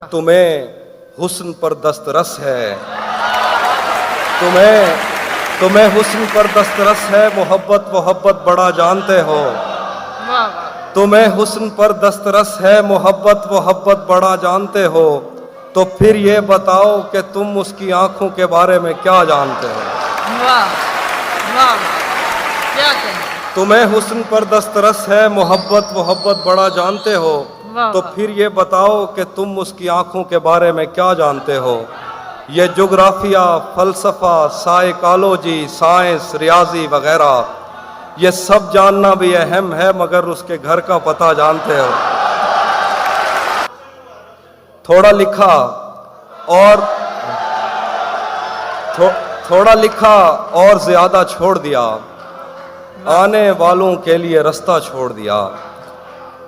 तुम्हें हुस्न पर दस्तरस है, तुम्हें हुस्न पर दस्तरस है, मोहब्बत बड़ा जानते हो। तुम्हें हुस्न पर दस्तरस है, मोहब्बत बड़ा जानते हो। तो फिर ये बताओ कि तुम उसकी आंखों के बारे में क्या जानते हो। क्या कहें? तुम्हें हुस्न पर दस्तरस है, मोहब्बत बड़ा जानते हो। तो फिर ये बताओ कि तुम उसकी आंखों के बारे में क्या जानते हो। ये जोग्राफिया, फलसफा, साइकोलॉजी, साइंस, रियाजी वगैरह, ये सब जानना भी अहम है, मगर उसके घर का पता जानते हो। थोड़ा लिखा और ज्यादा छोड़ दिया, आने वालों के लिए रास्ता छोड़ दिया।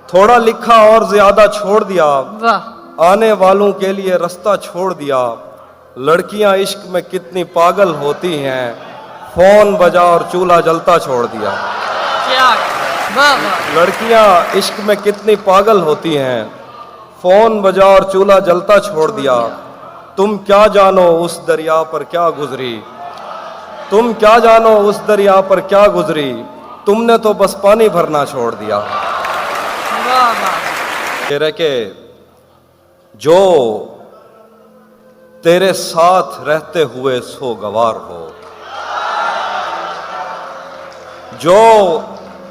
थोड़ा लिखा और ज्यादा छोड़ दिया, आने वालों के लिए रास्ता छोड़ दिया। लड़कियां इश्क में कितनी पागल होती हैं, फोन बजा और चूल्हा जलता छोड़ दिया। लड़कियां इश्क में कितनी पागल होती हैं, फोन बजा और चूल्हा जलता छोड़ दिया। तुम क्या जानो उस दरिया पर क्या गुजरी, तुम क्या जानो उस दरिया पर क्या गुजरी। तुमने तो बस पानी भरना छोड़ दिया। तेरे के जो तेरे साथ रहते हुए सोगवार हो, जो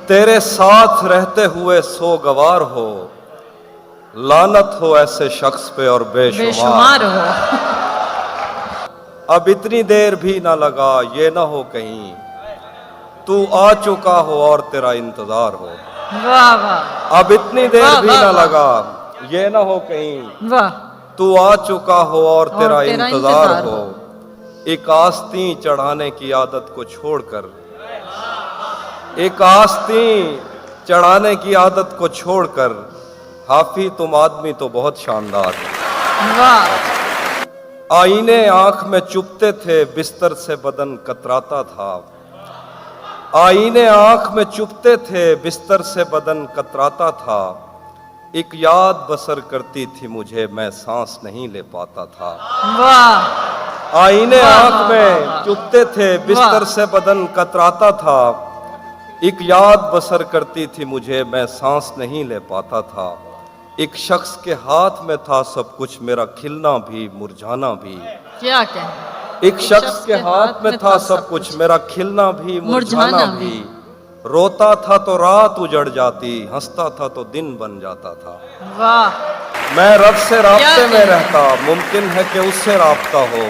तेरे साथ रहते हुए सोगवार हो। लानत हो ऐसे शख्स पे और बेशुमार हो। अब इतनी देर भी ना लगा, ये ना हो कहीं तू आ चुका हो और तेरा इंतजार हो। अब इतनी देर भी ना लगा, ये ना हो कहीं तू आ चुका हो और तेरा इंतजार हो। एक आस्तीं चढ़ाने की आदत को छोड़कर, एक आस्तीं चढ़ाने की आदत को छोड़कर, हाफी तुम आदमी तो बहुत शानदार है। आईने आंख में चुभते थे, बिस्तर से बदन कतराता था। आईने आंख में चुभते थे, बिस्तर से बदन कतराता था। एक याद बसर करती थी मुझे, मैं सांस नहीं ले पाता था। आईने आंख में चुभते थे, बिस्तर से बदन कतराता था। एक याद बसर करती थी मुझे, मैं सांस नहीं ले पाता था। एक शख्स के हाथ में था सब कुछ, मेरा खिलना भी मुरझाना भी। क्या कहें? एक शख्स के हाथ में था सब कुछ, मेरा खिलना भी मुरझाना भी। रोता था तो रात उजड़ जाती, हंसता था तो दिन बन जाता था। वाह! मैं रब से राब्ते में रहता, मुमकिन है कि उससे राब्ता हो।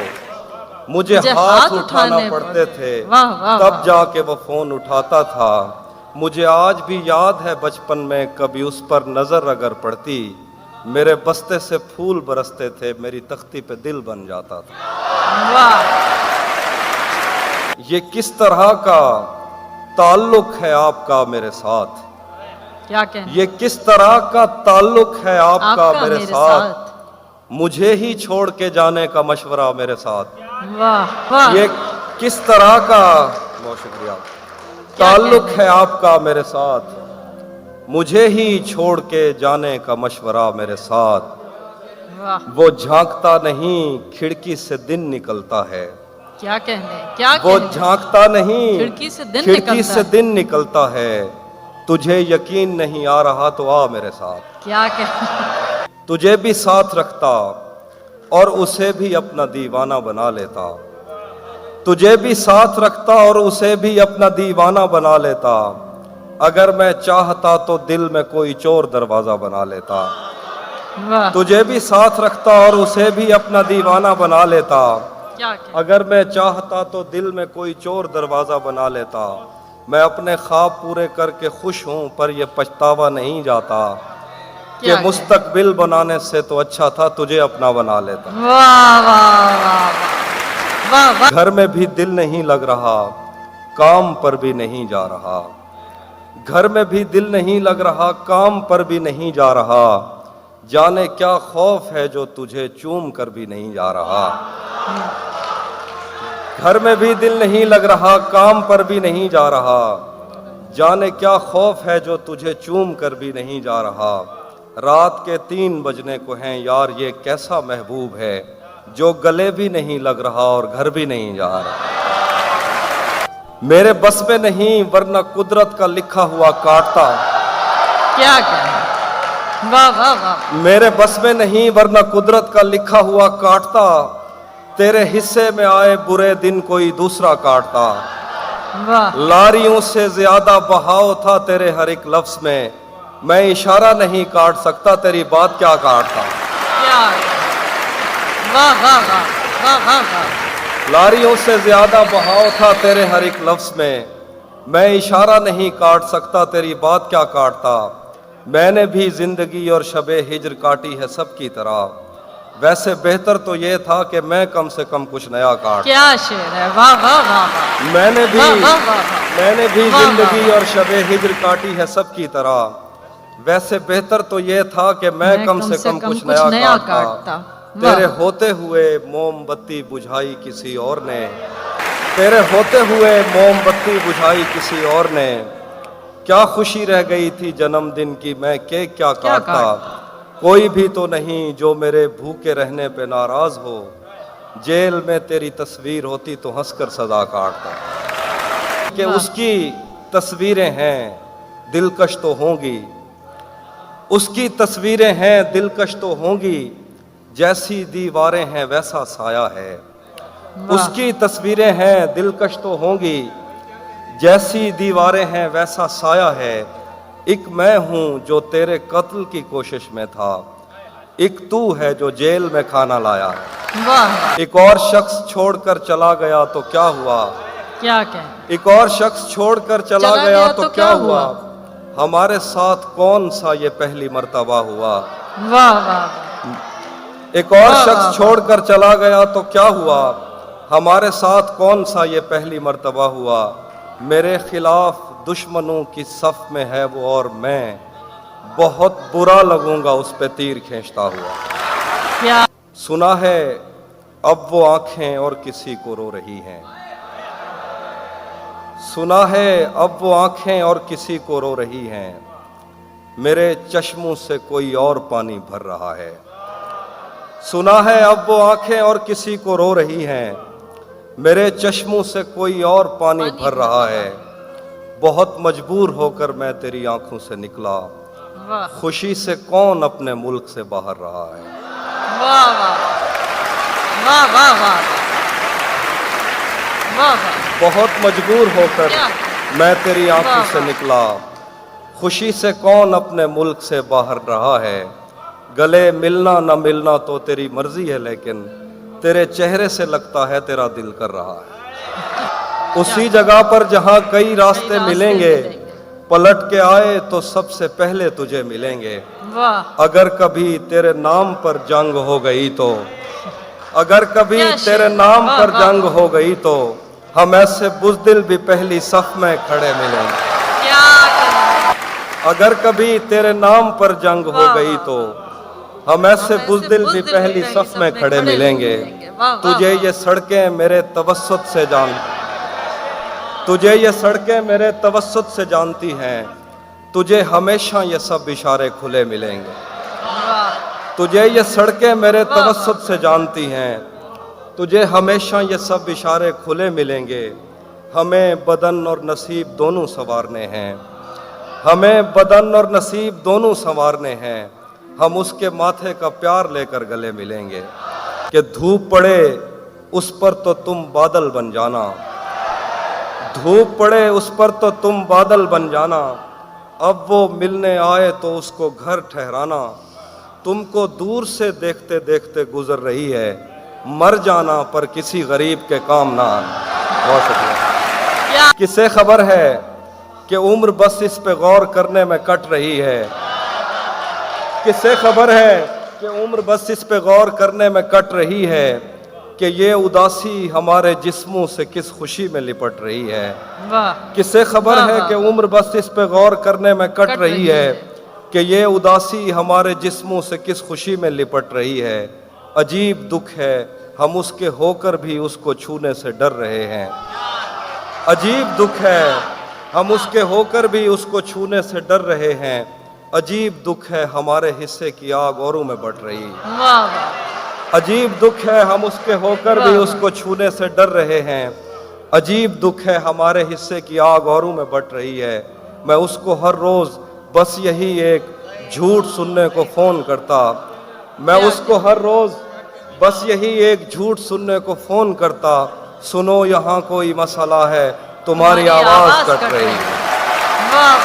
मुझे हाथ उठाना पड़ते थे, तब जाके वो फोन उठाता था। मुझे आज भी याद है बचपन में, कभी उस पर नजर अगर पड़ती, मेरे बस्ते से फूल बरसते थे, मेरी तख्ती पे दिल बन जाता था। वाह! ये किस तरह का ताल्लुक है आपका मेरे साथ, क्या कहें? ये किस तरह का ताल्लुक है आपका मेरे साथ। मुझे ही छोड़ के जाने का मशवरा मेरे साथ। वाह! ये किस तरह का, बहुत शुक्रिया, ताल्लुक है आपका मेरे साथ। मुझे ही छोड़ के जाने का मशवरा मेरे साथ। वो झांकता नहीं, खिड़की से दिन निकलता है। क्या कहने? क्या वो कहने? झांकता नहीं, खिड़की से दिन निकलता है। तुझे यकीन नहीं आ रहा तो आ मेरे साथ। क्या कहने? तुझे भी साथ रखता और उसे भी अपना दीवाना बना लेता। तुझे भी साथ रखता और उसे भी अपना दीवाना बना लेता। अगर मैं चाहता तो दिल में कोई चोर दरवाजा बना लेता। तुझे भी साथ रखता और उसे भी अपना दीवाना बना लेता। अगर मैं चाहता तो दिल में कोई चोर दरवाजा बना लेता। मैं अपने ख्वाब पूरे करके खुश हूं, पर यह पछतावा नहीं जाता कि मुस्तकबिल बनाने से तो अच्छा था तुझे अपना बना लेता। घर में भी दिल नहीं लग रहा, काम पर भी नहीं जा रहा। घर में भी दिल नहीं लग रहा, काम पर भी नहीं जा रहा। जाने क्या खौफ है जो तुझे चूम कर भी नहीं जा रहा। घर में भी दिल नहीं लग रहा, काम पर भी नहीं जा रहा। जाने क्या खौफ है जो तुझे चूम कर भी नहीं जा रहा। रात के 3 बजने को हैं यार, ये कैसा महबूब है जो गले भी नहीं लग रहा और घर भी नहीं जा रहा। मेरे बस में नहीं वरना कुदरत का लिखा हुआ काटता। क्या कहने, वाह वाह वाह। मेरे बस में नहीं वरना कुदरत का लिखा हुआ काटता। तेरे हिस्से में आए बुरे दिन कोई दूसरा काटता। वाह लारियों से ज्यादा बहाव था तेरे हर एक लफ्ज में। मैं इशारा नहीं काट सकता, तेरी बात क्या काटता। क्या, वाह वाह वाह वाह वाह वाह। लारियों से ज्यादा बहाव था तेरे हर एक लफ्ज में। मैं इशारा नहीं काट सकता, तेरी बात क्या काटता। मैंने भी जिंदगी और शबे हिज्र काटी है सबकी तरह। वैसे बेहतर तो ये था कि मैं कम से कम कुछ नया काट। क्या शेर है, वाह वाह वाह वाह। मैंने भी वाह वाह वाह वाह। मैंने भी वाह, जिंदगी वाह। और शबे हिज्र काटी है सबकी तरह। वैसे बेहतर तो ये था कि मैं कम से कम कुछ नया काटता। तेरे होते हुए मोमबत्ती बुझाई किसी और ने। तेरे होते हुए मोमबत्ती बुझाई किसी और ने। क्या खुशी रह गई थी जन्मदिन की, मैं केक क्या काटता। कोई भी तो नहीं जो मेरे भूखे रहने पे नाराज हो। जेल में तेरी तस्वीर होती तो हंसकर सजा काटता। कि उसकी तस्वीरें हैं दिलकश तो होंगी। उसकी तस्वीरें हैं दिलकश तो होंगी। जैसी दीवारें हैं वैसा साया है। उसकी तस्वीरें हैं दिलकश तो होंगी। जैसी दीवारें हैं वैसा साया है। एक मैं हूं जो तेरे कत्ल की कोशिश में था। एक तू है जो जेल में खाना लाया। वाह। एक और शख्स छोड़कर चला गया तो क्या हुआ। क्या कहें, एक और शख्स छोड़कर चला गया तो क्या हुआ। हमारे साथ कौन सा ये पहली मर्तबा हुआ। वाह वाह। एक और शख्स छोड़कर चला गया तो क्या हुआ। हमारे साथ कौन सा ये पहली मर्तबा हुआ। मेरे खिलाफ दुश्मनों की सफ में है वो और मैं बहुत बुरा लगूंगा उस पे तीर खींचता हुआ। क्या, सुना है अब वो आंखें और किसी को रो रही हैं। सुना है अब वो आंखें और किसी को रो रही हैं। मेरे चश्मों से कोई और पानी भर रहा है। सुना है अब वो आंखें और किसी को रो रही हैं। मेरे चश्मों से कोई और पानी भर रहा है। बहुत मजबूर होकर मैं तेरी आंखों से निकला। वाह खुशी से कौन अपने मुल्क से बाहर रहा है। वाह वाह वाह वाह वाह वाह वाह। बहुत मजबूर होकर क्या? मैं तेरी आंखों वाह, से वाह। निकला। खुशी से कौन अपने मुल्क से बाहर रहा है। गले मिलना न मिलना तो तेरी मर्जी है, लेकिन तेरे चेहरे से लगता है तेरा दिल कर रहा है। उसी जगह पर जहां कई रास्ते मिलेंगे, पलट के आए तो सबसे पहले तुझे मिलेंगे। वाह। अगर कभी तेरे नाम पर जंग हो गई तो, अगर कभी क्या तेरे शेर। नाम वाह, पर वाह। जंग हो गई तो हम ऐसे बुज़दिल भी पहली सफ में खड़े मिलेंगे। क्या कहें, अगर कभी तेरे नाम पर जंग हो वाह, गई वाह। तो हम ऐसे बुज़दिल भी पहली सफ में खड़े मिलेंगे। वाह, तुझे वाह। ये सड़कें मेरे तवस्सुत से जान, तुझे ये सड़कें मेरे तवस्सुत से जानती हैं। तुझे हमेशा ये सब इशारे खुले मिलेंगे। वाह तुझे ये सड़कें मेरे तवस्सुत से जानती हैं। तुझे हमेशा ये सब इशारे खुले मिलेंगे। हमें बदन और नसीब दोनों संवारने हैं। हमें बदन और नसीब दोनों संवारने हैं। हम उसके माथे का प्यार लेकर गले मिलेंगे। कि धूप पड़े उस पर तो तुम बादल बन जाना। धूप पड़े उस पर तो तुम बादल बन जाना। अब वो मिलने आए तो उसको घर ठहराना। तुमको दूर से देखते देखते गुजर रही है। मर जाना पर किसी गरीब के काम ना आना। बहुत शुक्रिया। किसे खबर है कि उम्र बस इस पे गौर करने में कट रही है। किसे खबर है कि उम्र बस इस पे गौर करने में कट रही है। कि ये उदासी हमारे जिस्मों से किस खुशी में लिपट रही है। वाह। किसे खबर वाह, है वाह। कि उम्र बस इस पे गौर करने में कट रही है। कि ये उदासी हमारे जिस्मों से किस खुशी में लिपट रही है। अजीब दुख है हम उसके होकर भी उसको छूने से डर रहे हैं। अजीब दुख है हम उसके होकर भी उसको छूने से डर रहे हैं। عجیب دکھ ہے ہمارے حصے کی آگ اوروں میں بٹ رہی واہ واہ عجیب دکھ ہے ہم اس کے ہو کر بھی اس کو چھونے سے ڈر رہے ہیں عجیب دکھ ہے ہمارے حصے کی آگ اوروں میں بٹ رہی ہے میں اس کو ہر روز بس یہی ایک جھوٹ سننے کو فون کرتا میں اس کو ہر روز بس یہی ایک جھوٹ سننے کو فون کرتا سنو یہاں کوئی مسئلہ ہے تمہاری آواز کٹ رہی ہے واہ